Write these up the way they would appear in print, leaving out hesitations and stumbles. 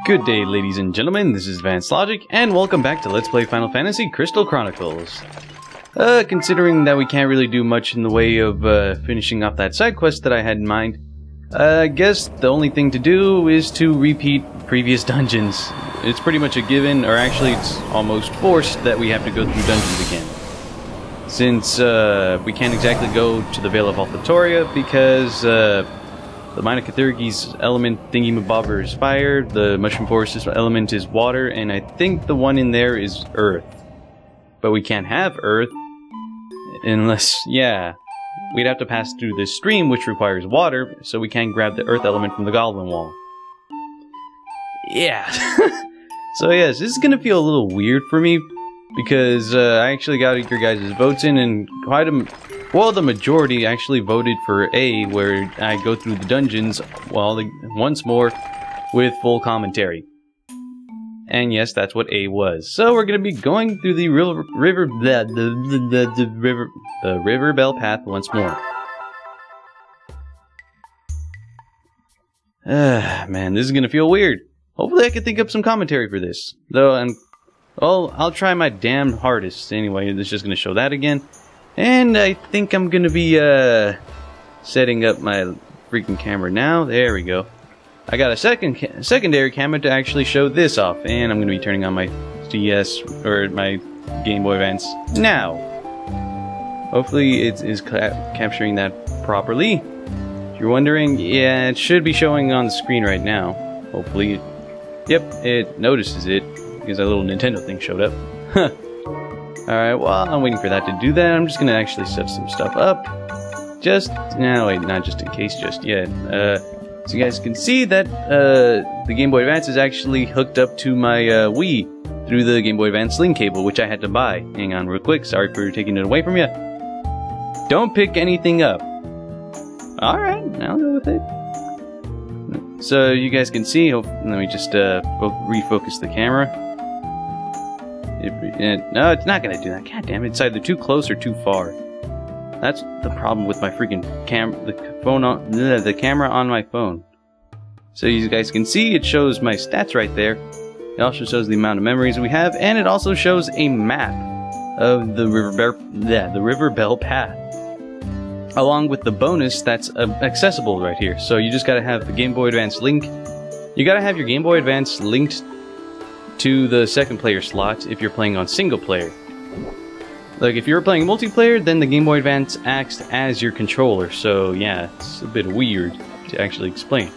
Good day, ladies and gentlemen, this is Advanced Logic, and welcome back to Let's Play Final Fantasy Crystal Chronicles. Considering that we can't really do much in the way of finishing off that side quest that I had in mind, I guess the only thing to do is to repeat previous dungeons. It's pretty much a given, or actually it's almost forced that we have to go through dungeons again. Since we can't exactly go to the Vale of Alphatoria because the Minor Catherige's element thingy-mabobber is fire, the Mushroom Forest's element is water, and I think the one in there is earth. But we can't have earth unless, yeah, we'd have to pass through this stream which requires water, so we can't grab the earth element from the Goblin Wall. Yeah. So yes, this is gonna feel a little weird for me, because I actually got your guys' votes in, and quite a... well, the majority actually voted for A, where I go through the dungeons, well, once more, with full commentary. And yes, that's what A was. So we're gonna be going through the River Belle path once more. Man, this is gonna feel weird. Hopefully I can think up some commentary for this. Though I'll try my damn hardest. Anyway, it's just gonna show that again. And I think I'm gonna be setting up my freaking camera now. There we go. I got a secondary camera to actually show this off, and I'm gonna be turning on my DS or my Game Boy Advance now. Hopefully it is capturing that properly. If you're wondering, yeah, it should be showing on the screen right now. Hopefully, yep, it notices it because that little Nintendo thing showed up. Huh. Alright, while I'm waiting for that to do that, I'm just gonna actually set some stuff up. No, wait, not just in case just yet. So you guys can see that the Game Boy Advance is actually hooked up to my Wii through the Game Boy Advance link cable, which I had to buy. Hang on real quick, sorry for taking it away from you. Don't pick anything up. Alright, I'll go with it. So you guys can see, let me just refocus the camera. No, it's not gonna do that. God damn it, it's either too close or too far. That's the problem with my freaking the camera on my phone. So you guys can see it shows my stats right there. It also shows the amount of memories we have, and it also shows a map of the River Belle path, along with the bonus that's accessible right here. So you just gotta have the Game Boy Advance link. You gotta have your Game Boy Advance linked to the second player slot if you're playing on single player. Like if you're playing multiplayer, then the Game Boy Advance acts as your controller. So yeah, it's a bit weird to actually explain.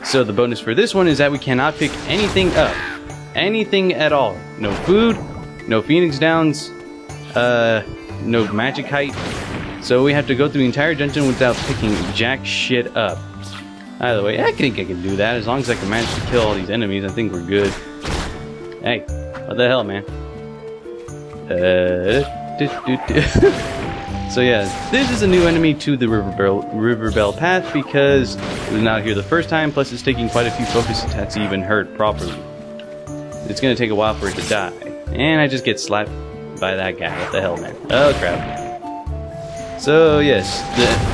So the bonus for this one is that we cannot pick anything up. Anything at all. No food, no Phoenix Downs, no magic height. So we have to go through the entire dungeon without picking jack shit up. Either way, I think I can do that. As long as I can manage to kill all these enemies, I think we're good. Hey, what the hell, man? So yeah, this is a new enemy to the River Belle path because it was not here the first time, plus it's taking quite a few focus attacks to even hurt properly. It's gonna take a while for it to die. And I just get slapped by that guy. What the hell, man? Oh crap. So yes,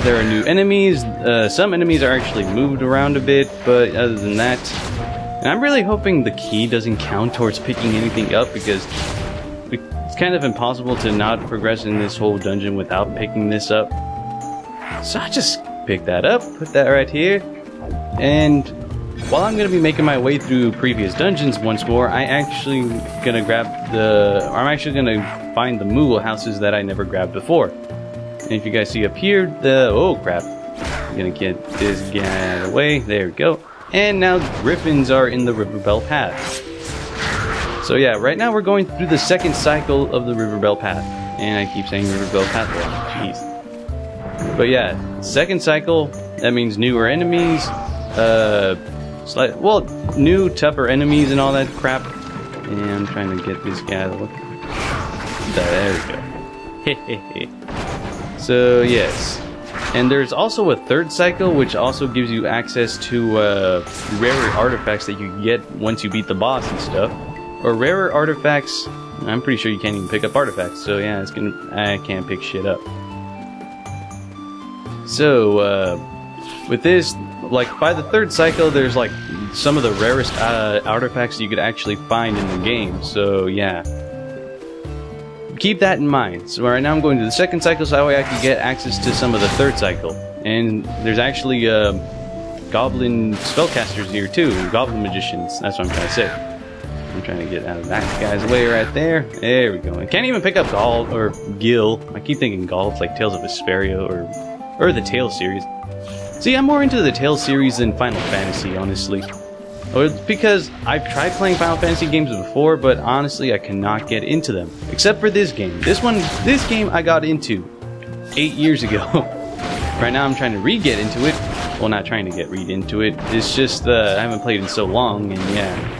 there are new enemies. Some enemies are actually moved around a bit, but other than that, and I'm really hoping the key doesn't count towards picking anything up, because it's kind of impossible to not progress in this whole dungeon without picking this up. So I just pick that up, put that right here, and while I'm going to be making my way through previous dungeons once more, I'm actually going to find the Mughal houses that I never grabbed before. And if you guys see up here, oh crap, I'm going to get this guy out of the way, there we go. And now griffins are in the River Belle path. So yeah, right now we're going through the second cycle of the River Belle path. And I keep saying River Belle path, jeez. But yeah, second cycle, that means newer enemies, new, tougher enemies and all that crap. And I'm trying to get this guy out of the way. There we go. So yes. And there's also a third cycle, which also gives you access to rarer artifacts that you get once you beat the boss and stuff. Or rarer artifacts. I'm pretty sure you can't even pick up artifacts, so yeah, I can't pick shit up. So with this, like by the third cycle, there's like some of the rarest artifacts you could actually find in the game. So yeah, keep that in mind. So right now I'm going to the second cycle, so that way I can get access to some of the third cycle. And there's actually goblin spellcasters here too, goblin magicians. That's what I'm trying to say. I'm trying to get out of that guy's way right there. There we go. I can't even pick up Gaul or Gil. I keep thinking Gaul. It's like Tales of Vesperia or the Tales series. See, I'm more into the Tales series than Final Fantasy, honestly. Or it's because I've tried playing Final Fantasy games before, but honestly, I cannot get into them. Except for this game. This game I got into 8 years ago. Right now I'm trying to re-get into it. Well, not trying to get into it. It's just I haven't played in so long, and yeah.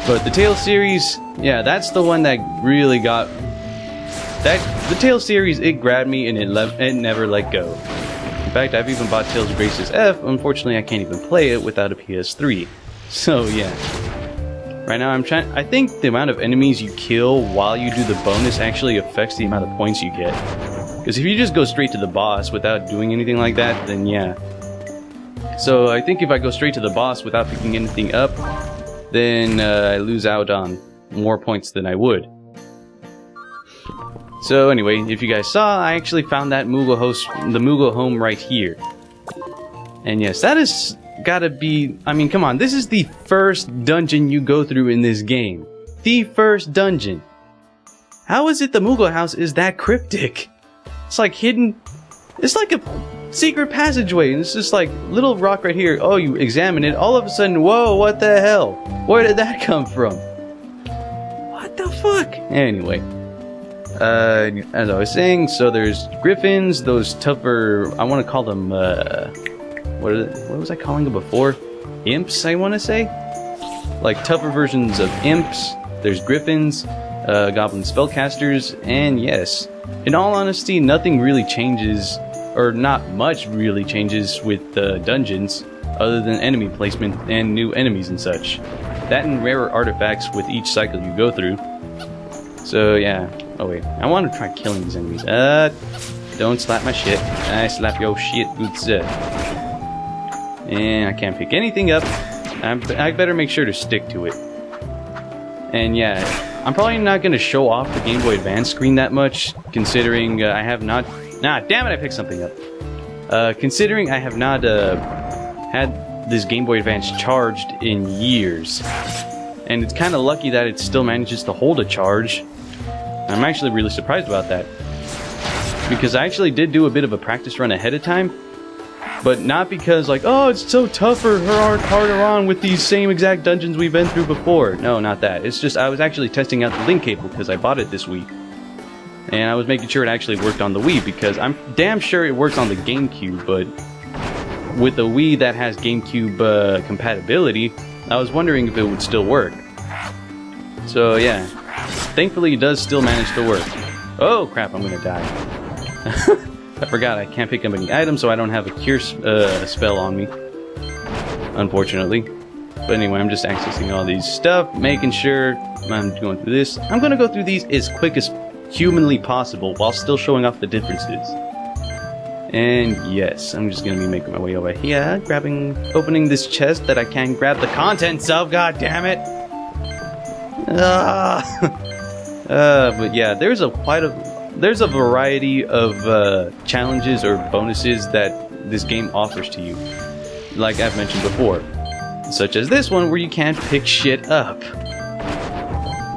But the Tales series, yeah, that's the one that really got... The Tales series, it grabbed me and it never let go. In fact, I've even bought Tales of Graces F. Unfortunately, I can't even play it without a PS3. So, yeah. Right now, I think the amount of enemies you kill while you do the bonus actually affects the amount of points you get. Because if you just go straight to the boss without doing anything like that, then yeah. So, I think if I go straight to the boss without picking anything up, then I lose out on more points than I would. So anyway, if you guys saw, I actually found that Mughal House, the Mughal home right here. And yes, that has gotta be... I mean, come on, this is the first dungeon you go through in this game. The first dungeon. How is it the Mughal House is that cryptic? It's like hidden... It's like a secret passageway, and it's just like little rock right here. Oh, you examine it, all of a sudden, whoa, what the hell? Where did that come from? What the fuck? Anyway, as I was saying, so there's griffins, those tougher, I want to call them, what was I calling them before? Imps, I want to say? Like tougher versions of imps. There's griffins, goblin spellcasters, and yes, in all honesty, nothing really changes, or not much really changes with dungeons, other than enemy placement and new enemies and such. That and rarer artifacts with each cycle you go through. So yeah. Oh wait, I want to try killing these enemies. Don't slap my shit. I slap your shit, good sir. And I can't pick anything up. I better make sure to stick to it. And yeah, I'm probably not going to show off the Game Boy Advance screen that much, considering I have not... Nah, damn it, I picked something up. Considering I have not had this Game Boy Advance charged in years. And it's kind of lucky that it still manages to hold a charge. I'm actually really surprised about that. Because I actually did do a bit of a practice run ahead of time. But not because like, oh, it's so tougher, harder on with these same exact dungeons we've been through before. No, not that. It's just I was actually testing out the link cable because I bought it this week. And I was making sure it actually worked on the Wii, because I'm damn sure it works on the GameCube, but with the Wii that has GameCube compatibility, I was wondering if it would still work. So yeah, thankfully it does still manage to work. Oh crap, I'm gonna die. I forgot I can't pick up any items, so I don't have a cure spell on me, unfortunately. But anyway, I'm just accessing all these stuff, making sure I'm going through this. I'm gonna go through these as quick as humanly possible while still showing off the differences. And yes, I'm just gonna be making my way over here, opening this chest that I can't grab the contents of. God damn it! But yeah, there's a variety of challenges or bonuses that this game offers to you, like I've mentioned before, such as this one where you can't pick shit up.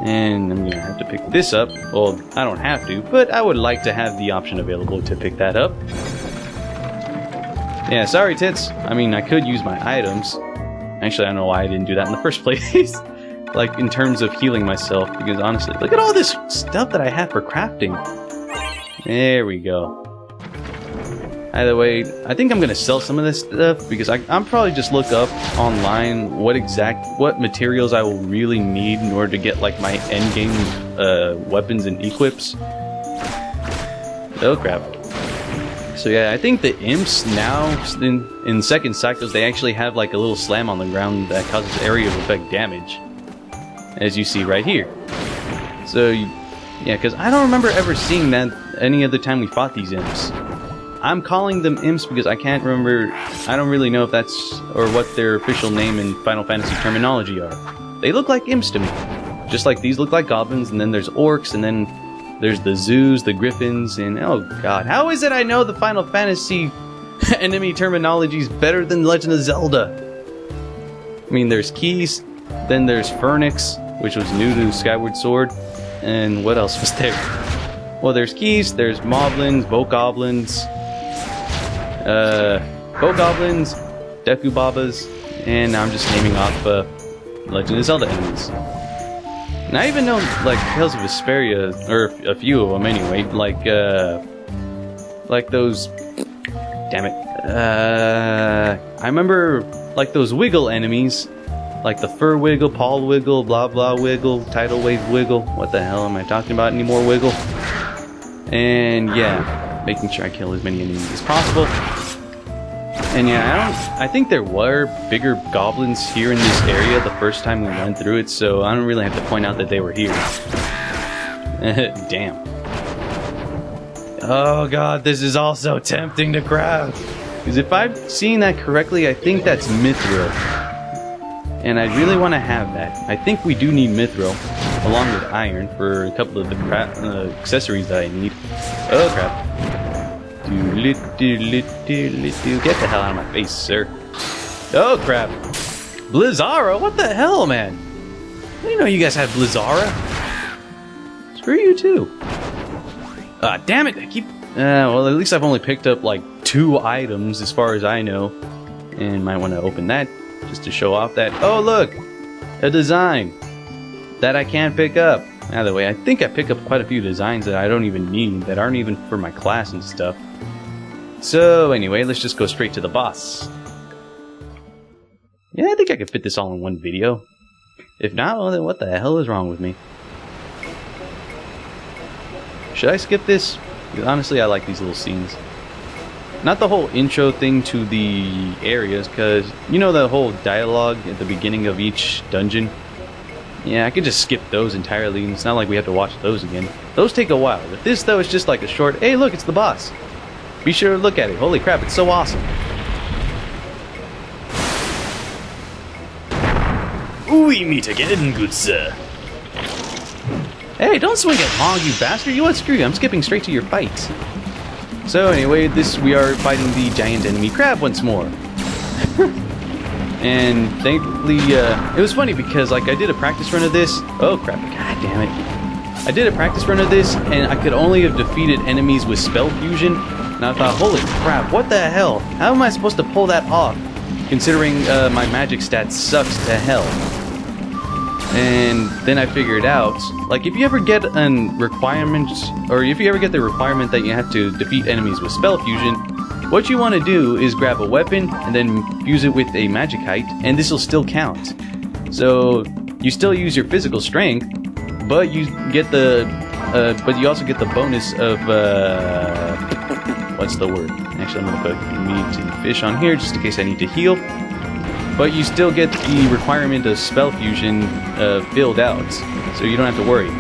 And I'm gonna have to pick this up. Well, I don't have to, but I would like to have the option available to pick that up. Yeah, sorry tits. I mean, I could use my items. Actually, I don't know why I didn't do that in the first place. Like, in terms of healing myself, because honestly, look at all this stuff that I have for crafting. There we go. Either way, I think I'm gonna sell some of this stuff, because I'm probably just look up online what materials I will really need in order to get like my endgame weapons and equips. Oh crap. So yeah, I think the imps now in second cycles, they actually have like a little slam on the ground that causes area of effect damage, as you see right here. So yeah, because I don't remember ever seeing that any other time we fought these imps. I'm calling them imps because I can't remember. I don't really know if that's or what their official name in Final Fantasy terminology are. They look like imps to me. Just like these look like goblins, and then there's orcs, and then there's the zoos, the griffins, and oh god. How is it I know the Final Fantasy enemy terminology is better than Legend of Zelda? I mean, there's Keys, then there's Phoenix, which was new to Skyward Sword, and what else was there? Well, there's Keys, there's Moblins, Bokoblins, Deku Babas, and I'm just naming off Legend of Zelda enemies. And I even know, like, Tales of Vesperia, or a few of them anyway, like those, damn it, I remember, like, those Wiggle enemies, like the Fur Wiggle, Paul Wiggle, Blah Blah Wiggle, Tidal Wave Wiggle, what the hell am I talking about anymore, Wiggle? And yeah, making sure I kill as many enemies as possible. And yeah, I think there were bigger goblins here in this area the first time we went through it, so I don't really have to point out that they were here. Damn. Oh god, this is all so tempting to grab. Because if I've seen that correctly, I think that's Mithril. And I really want to have that. I think we do need Mithril, along with iron, for a couple of the accessories that I need. Oh crap. Get the hell out of my face, sir. Oh crap. Blizzara? What the hell, man? I didn't know you guys had Blizzara. Screw you too. Damn it, I keep... well, at least I've only picked up like 2 items as far as I know. And might want to open that just to show off that... Oh look! A design that I can't pick up. Either way, I think I pick up quite a few designs that I don't even need, that aren't even for my class and stuff. So anyway, let's just go straight to the boss. Yeah, I think I could fit this all in one video. If not, well, then what the hell is wrong with me? Should I skip this? Because honestly, I like these little scenes. Not the whole intro thing to the areas, because you know the whole dialogue at the beginning of each dungeon? Yeah, I could just skip those entirely, and it's not like we have to watch those again. Those take a while. But this, though, is just like a short, hey look, it's the boss. Be sure to look at it. Holy crap, it's so awesome. We meet again, good sir. Hey, don't swing at Mog, you bastard. You want screw you. I'm skipping straight to your fight. So anyway, we are fighting the giant enemy crab once more. And thankfully, it was funny because like I did a practice run of this. Oh crap, god damn it. I did a practice run of this and I could only have defeated enemies with spell fusion. And I thought, holy crap, what the hell? How am I supposed to pull that off? Considering my magic stats sucks to hell. And then I figured out, like if you ever get a requirement, or if you ever get the requirement that you have to defeat enemies with spell fusion, what you want to do is grab a weapon and then fuse it with a magicite, and this will still count. So you still use your physical strength, but you get the, but you also get the bonus of, what's the word? Actually, I'm gonna put me to fish on here just in case I need to heal. But you still get the requirement of spell fusion filled out, so you don't have to worry.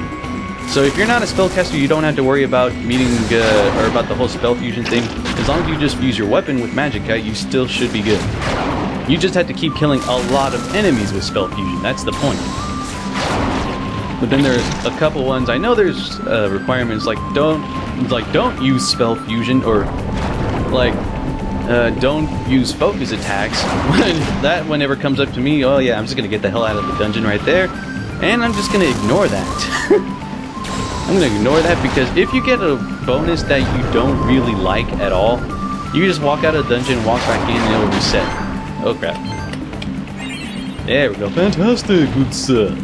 So if you're not a spellcaster, you don't have to worry about meeting or about the whole spell fusion thing. As long as you just use your weapon with magicite, you still should be good. You just have to keep killing a lot of enemies with spell fusion. That's the point. But then there's a couple ones. I know there's requirements like don't use spell fusion, or like don't use focus attacks. When that whenever comes up to me, oh yeah, I'm just gonna get the hell out of the dungeon right there, and I'm just gonna ignore that. I'm gonna ignore that because if you get a bonus that you don't really like at all, you just walk out of the dungeon, walk back in, and it'll reset. Oh crap. There we go. Fantastic, good sir.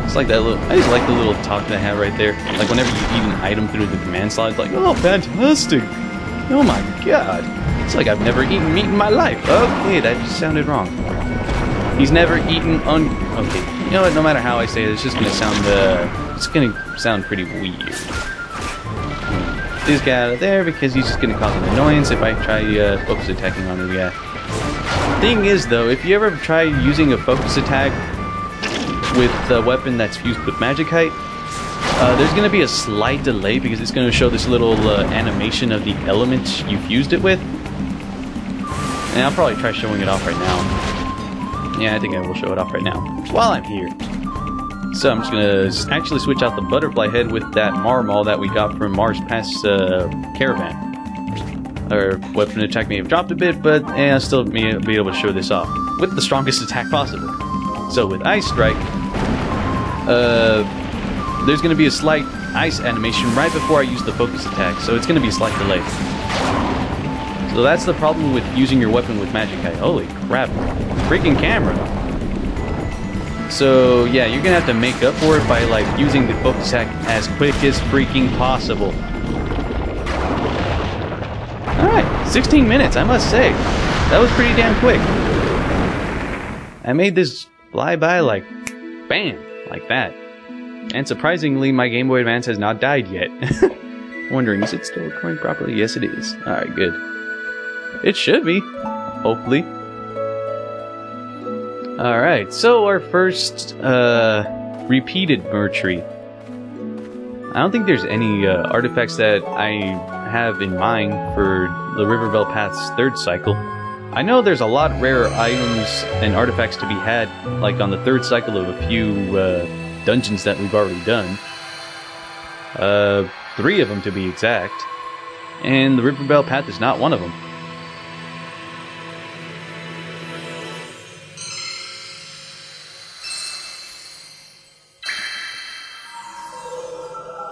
It's like that little, I just like the little talk that I have right there. Like whenever you eat an item through the command slide, it's like, oh fantastic. Oh my god. It's like I've never eaten meat in my life. Okay, that just sounded wrong. He's never eaten okay. You know what, no matter how I say it, it's just gonna sound pretty weird. This guy out of there because he's just gonna cause an annoyance if I try focus attacking on him, yeah. Thing is though, if you ever try using a focus attack with a weapon that's fused with magicite, There's going to be a slight delay because it's going to show this little animation of the element you fused it with. And I'll probably try showing it off right now. Yeah, I think I will show it off right now while I'm here. So I'm just going to actually switch out the butterfly head with that Marmal that we got from Mars Pass Caravan. Our weapon attack may have dropped a bit, but I'll still be able to show this off with the strongest attack possible. So with Ice Strike, there's going to be a slight ice animation right before I use the focus attack, so it's going to be a slight delay. So that's the problem with using your weapon with Magic Eye. Holy crap. Freaking camera. So yeah, you're going to have to make up for it by like using the focus attack as quick as freaking possible. Alright, 16 minutes, I must say. That was pretty damn quick. I made this fly by like, bam, like that. And surprisingly, my Game Boy Advance has not died yet. Wondering, is it still recording properly? Yes, it is. Alright, good. It should be, hopefully. Alright, so our first repeated Mercury. I don't think there's any artifacts that I have in mind for the River Belle Path's third cycle. I know there's a lot of rare items and artifacts to be had, like on the third cycle of a few dungeons that we've already done. 3 of them to be exact. And the River Belle Path is not one of them.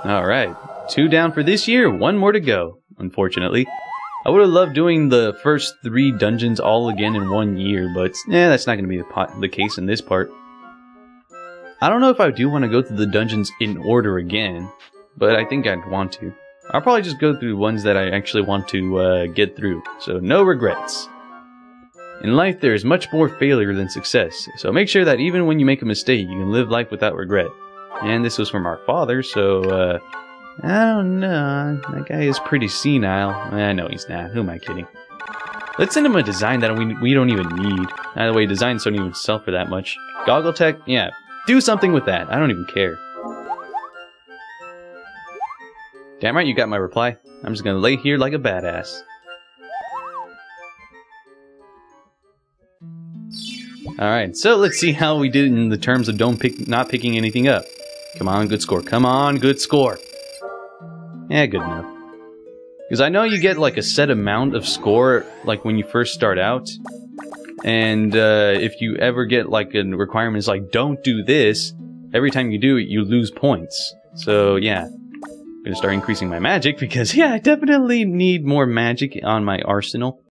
Alright, 2 down for this year, 1 more to go, unfortunately. I would have loved doing the first 3 dungeons all again in 1 year, but that's not going to be the case in this part. I don't know if I do want to go through the dungeons in order again, but I think I'd want to. I'll probably just go through ones that I actually want to get through, so no regrets. In life, there is much more failure than success, so make sure that even when you make a mistake, you can live life without regret. And this was from our father, so, I don't know. That guy is pretty senile. I know he's not. Who am I kidding? Let's send him a design that we don't even need. By the way, designs don't even sell for that much. Goggle tech? Yeah. Do something with that. I don't even care. Damn right, you got my reply. I'm just gonna lay here like a badass. Alright, so let's see how we did in the terms of not picking anything up. Come on, good score. Come on, good score. Yeah, good enough. Because I know you get like a set amount of score like when you first start out. And if you ever get like a requirement is like, don't do this, every time you do it, you lose points. So yeah, I'm going to start increasing my magic because yeah, I definitely need more magic on my arsenal.